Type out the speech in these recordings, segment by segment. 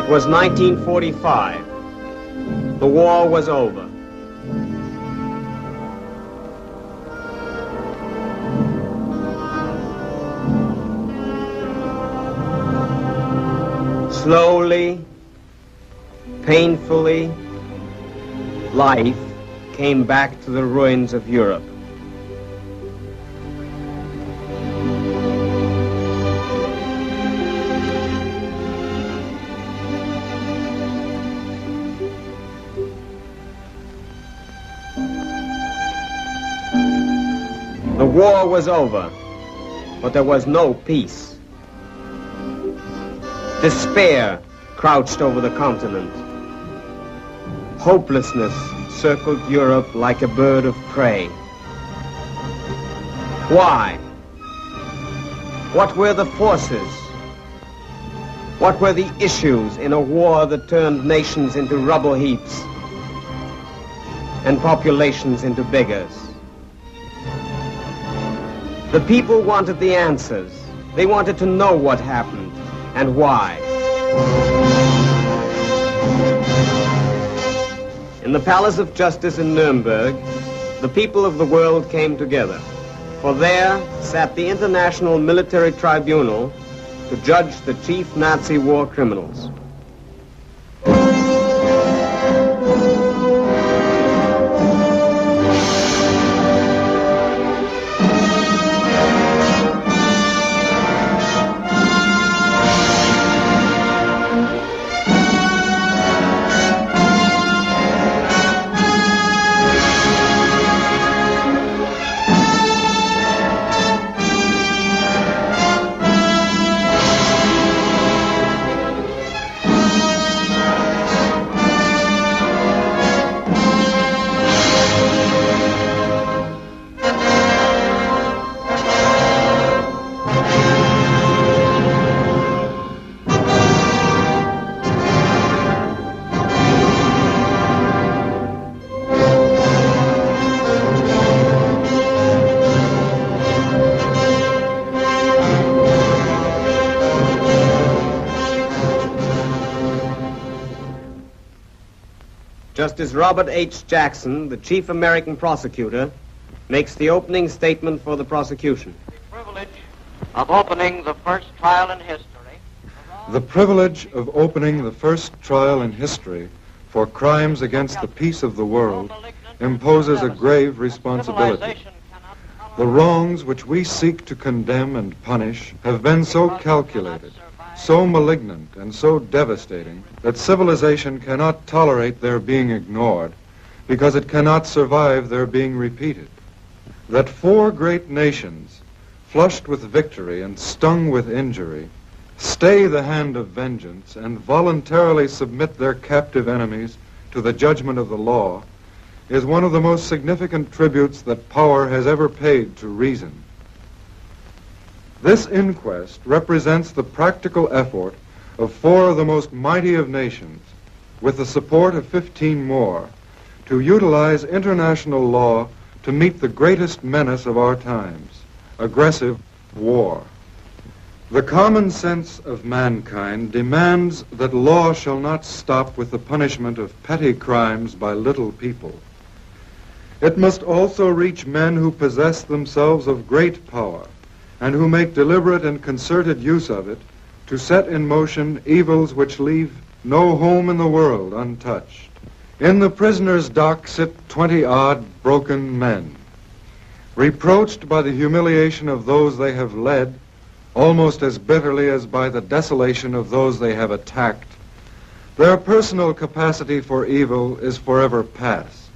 It was 1945. The war was over. Slowly, painfully, life came back to the ruins of Europe. The war was over, but there was no peace. Despair crouched over the continent. Hopelessness circled Europe like a bird of prey. Why? What were the forces? What were the issues in a war that turned nations into rubble heaps and populations into beggars? The people wanted the answers. They wanted to know what happened and why. In the Palace of Justice in Nuremberg, the people of the world came together. For there sat the International Military Tribunal to judge the chief Nazi war criminals. Justice Robert H. Jackson, the chief American prosecutor, makes the opening statement for the prosecution. The privilege of opening the first trial in history. The privilege of opening the first trial in history for crimes against the peace of the world imposes a grave responsibility. The wrongs which we seek to condemn and punish have been so calculated, so malignant and so devastating that civilization cannot tolerate their being ignored because it cannot survive their being repeated. That four great nations, flushed with victory and stung with injury, stay the hand of vengeance and voluntarily submit their captive enemies to the judgment of the law is one of the most significant tributes that power has ever paid to reason. This inquest represents the practical effort of four of the most mighty of nations, with the support of 15 more, to utilize international law to meet the greatest menace of our times, aggressive war. The common sense of mankind demands that law shall not stop with the punishment of petty crimes by little people. It must also reach men who possess themselves of great power, and who make deliberate and concerted use of it to set in motion evils which leave no home in the world untouched. In the prisoner's dock sit 20-odd broken men, reproached by the humiliation of those they have led, almost as bitterly as by the desolation of those they have attacked. Their personal capacity for evil is forever past.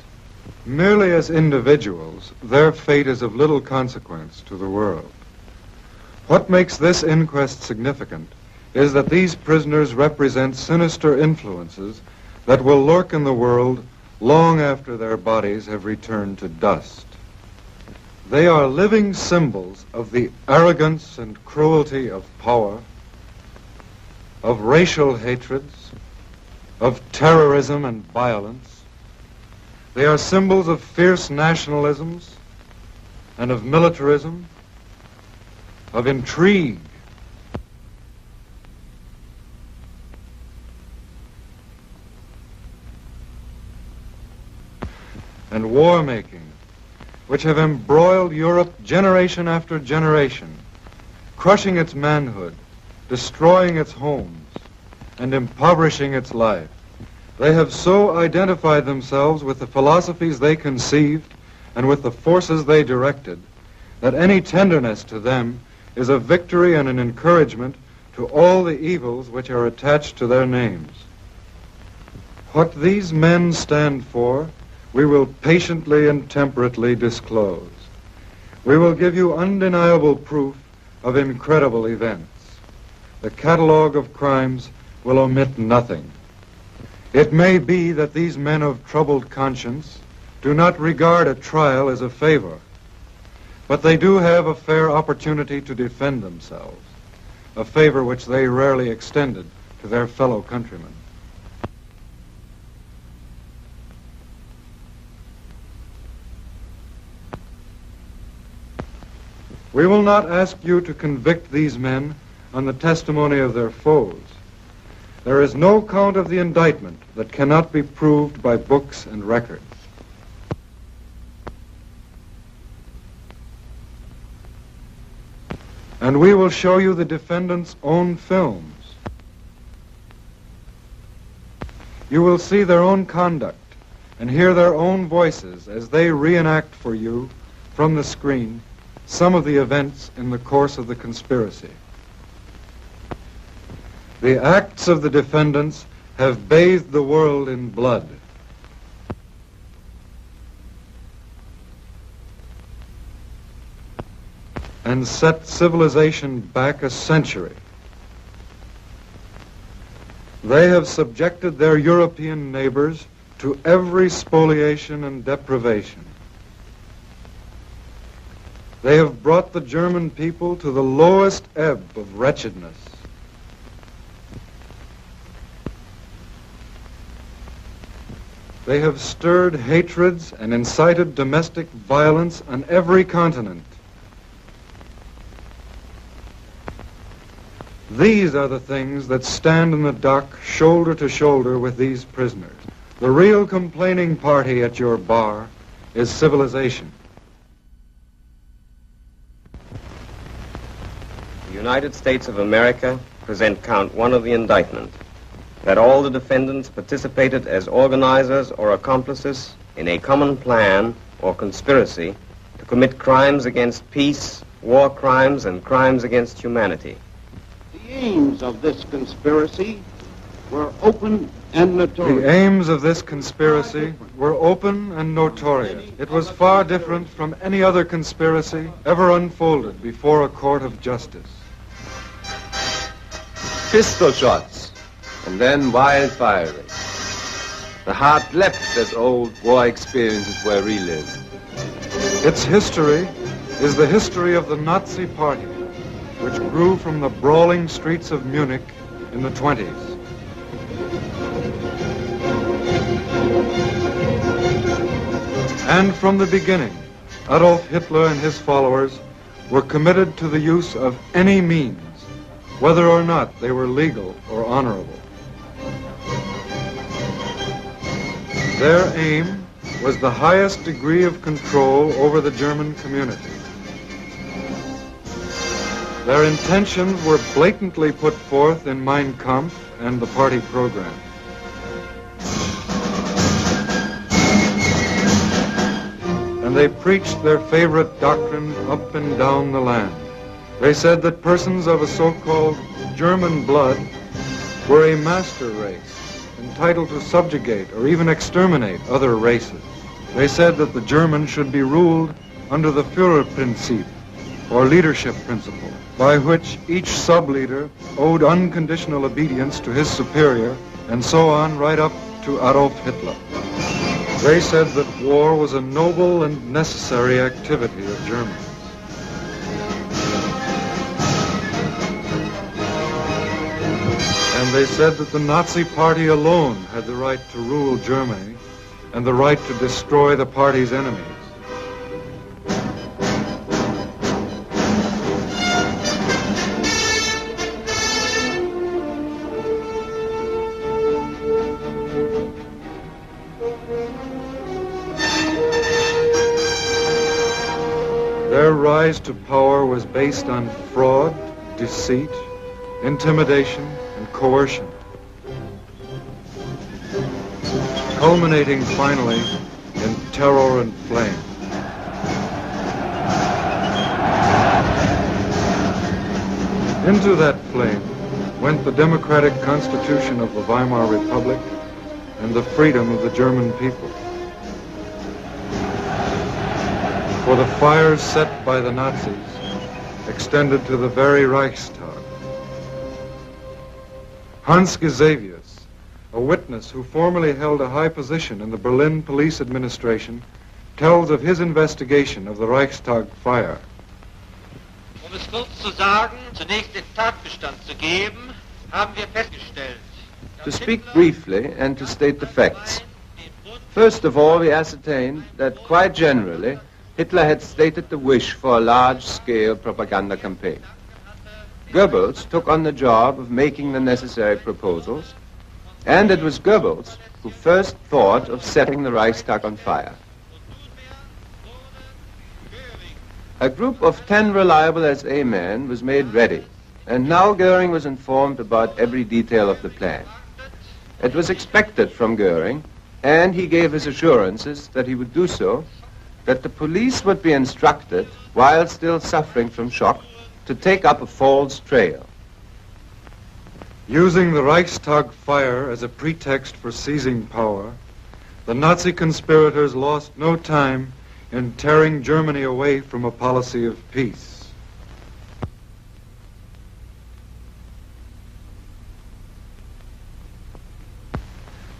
Merely as individuals, their fate is of little consequence to the world. What makes this inquest significant is that these prisoners represent sinister influences that will lurk in the world long after their bodies have returned to dust. They are living symbols of the arrogance and cruelty of power, of racial hatreds, of terrorism and violence. They are symbols of fierce nationalisms and of militarism, of intrigue. war-making, which have embroiled Europe generation after generation, crushing its manhood, destroying its homes, and impoverishing its life. They have so identified themselves with the philosophies they conceived and with the forces they directed that any tenderness to them is a victory and an encouragement to all the evils which are attached to their names. What these men stand for, we will patiently and temperately disclose. We will give you undeniable proof of incredible events. The catalogue of crimes will omit nothing. It may be that these men of troubled conscience do not regard a trial as a favor, but they do have a fair opportunity to defend themselves, a favor which they rarely extended to their fellow countrymen. We will not ask you to convict these men on the testimony of their foes. There is no count of the indictment that cannot be proved by books and records. And we will show you the defendants' own films. You will see their own conduct and hear their own voices as they reenact for you from the screen some of the events in the course of the conspiracy. The acts of the defendants have bathed the world in blood. And set civilization back a century. They have subjected their European neighbors to every spoliation and deprivation. They have brought the German people to the lowest ebb of wretchedness. They have stirred hatreds and incited domestic violence on every continent. These are the things that stand in the dock shoulder to shoulder with these prisoners. The real complaining party at your bar is civilization. The United States of America present count one of the indictment, that all the defendants participated as organizers or accomplices in a common plan or conspiracy to commit crimes against peace, war crimes, and crimes against humanity. The aims of this conspiracy were open and notorious. The aims of this conspiracy were open and notorious. It was far different from any other conspiracy ever unfolded before a court of justice. Pistol shots, and then wild firing. The heart leapt as old war experiences were relived. Its history is the history of the Nazi Party, which grew from the brawling streets of Munich in the 20s. And from the beginning, Adolf Hitler and his followers were committed to the use of any means, whether or not they were legal or honorable. Their aim was the highest degree of control over the German community. Their intentions were blatantly put forth in Mein Kampf and the party program. And they preached their favorite doctrine up and down the land. They said that persons of a so-called German blood were a master race, entitled to subjugate or even exterminate other races. They said that the Germans should be ruled under the Führerprinzip, or leadership principle, by which each sub-leader owed unconditional obedience to his superior, and so on right up to Adolf Hitler. They said that war was a noble and necessary activity of Germany. And they said that the Nazi Party alone had the right to rule Germany and the right to destroy the party's enemies. Their rise to power was based on fraud, deceit, intimidation, and coercion, culminating finally in terror and flame. Into that flame went the democratic constitution of the Weimar Republic and the freedom of the German people. For the fires set by the Nazis extended to the very Reichstag. Hans Gisevius, a witness who formerly held a high position in the Berlin police administration, tells of his investigation of the Reichstag fire. Um es kurz zu sagen, zunächst den Tatbestand zu geben, haben wir festgestellt. To speak briefly and to state the facts. First of all, we ascertained that quite generally, Hitler had stated the wish for a large-scale propaganda campaign. Goebbels took on the job of making the necessary proposals, and it was Goebbels who first thought of setting the Reichstag on fire. A group of 10 reliable SA men was made ready, and now Goering was informed about every detail of the plan. It was expected from Goering, and he gave his assurances that he would do so, that the police would be instructed, while still suffering from shock, to take up a false trail. Using the Reichstag fire as a pretext for seizing power, the Nazi conspirators lost no time in tearing Germany away from a policy of peace.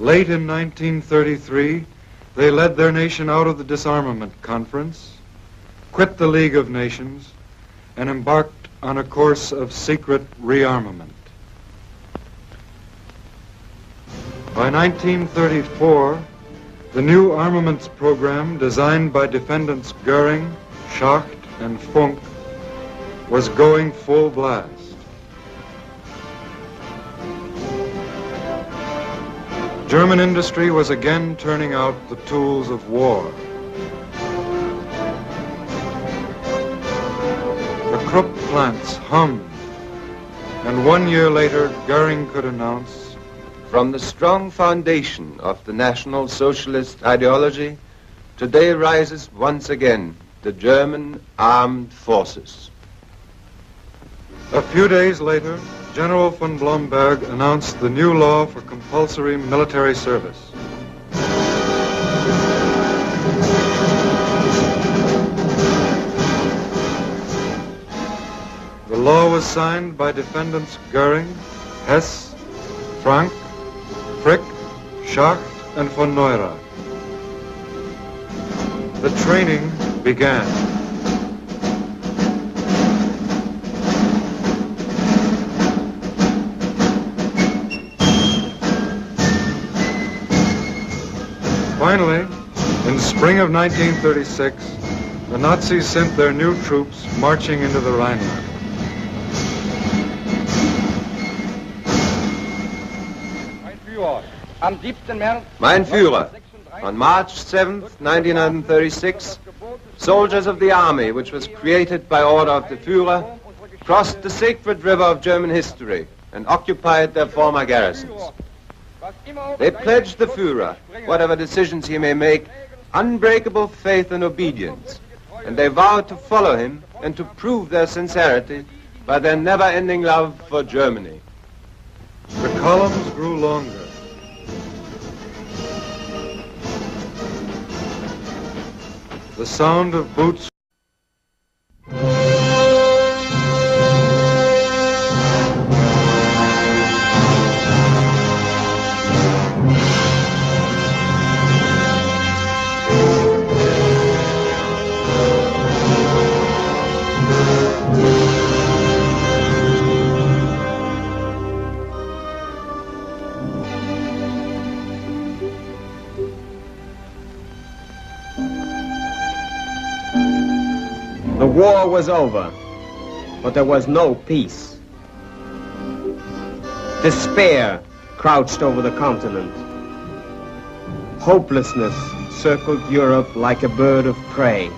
Late in 1933, they led their nation out of the disarmament conference, quit the League of Nations, and embarked on a course of secret rearmament. By 1934, the new armaments program designed by defendants Goering, Schacht, and Funk was going full blast. German industry was again turning out the tools of war. The Krupp plants hummed, and 1 year later, Goering could announce, From the strong foundation of the National Socialist ideology, today rises once again the German armed forces. A few days later, General von Blomberg announced the new law for compulsory military service. The law was signed by defendants Goering, Hess, Frank, Frick, Schacht, and von Neurath. The training began. Finally, in spring of 1936, the Nazis sent their new troops marching into the Rhineland. Mein Führer, on March 7th, 1936, soldiers of the army, which was created by order of the Führer, crossed the sacred river of German history and occupied their former garrisons. They pledged the Führer, whatever decisions he may make, unbreakable faith and obedience, and they vowed to follow him and to prove their sincerity by their never-ending love for Germany. The columns grew longer. The sound of boots The war was over, but there was no peace. Despair crouched over the continent. Hopelessness circled Europe like a bird of prey.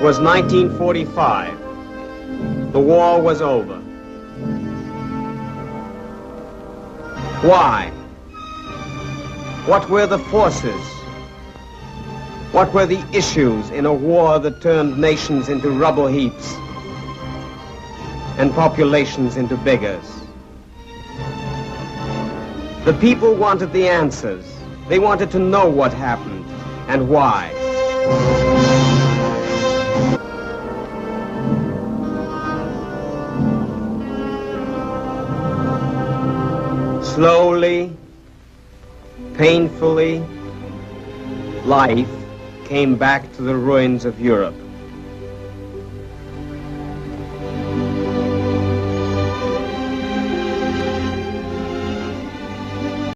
was 1945. The war was over. Why? What were the forces? What were the issues in a war that turned nations into rubble heaps and populations into beggars? The people wanted the answers. They wanted to know what happened and why. Slowly, painfully, life came back to the ruins of Europe.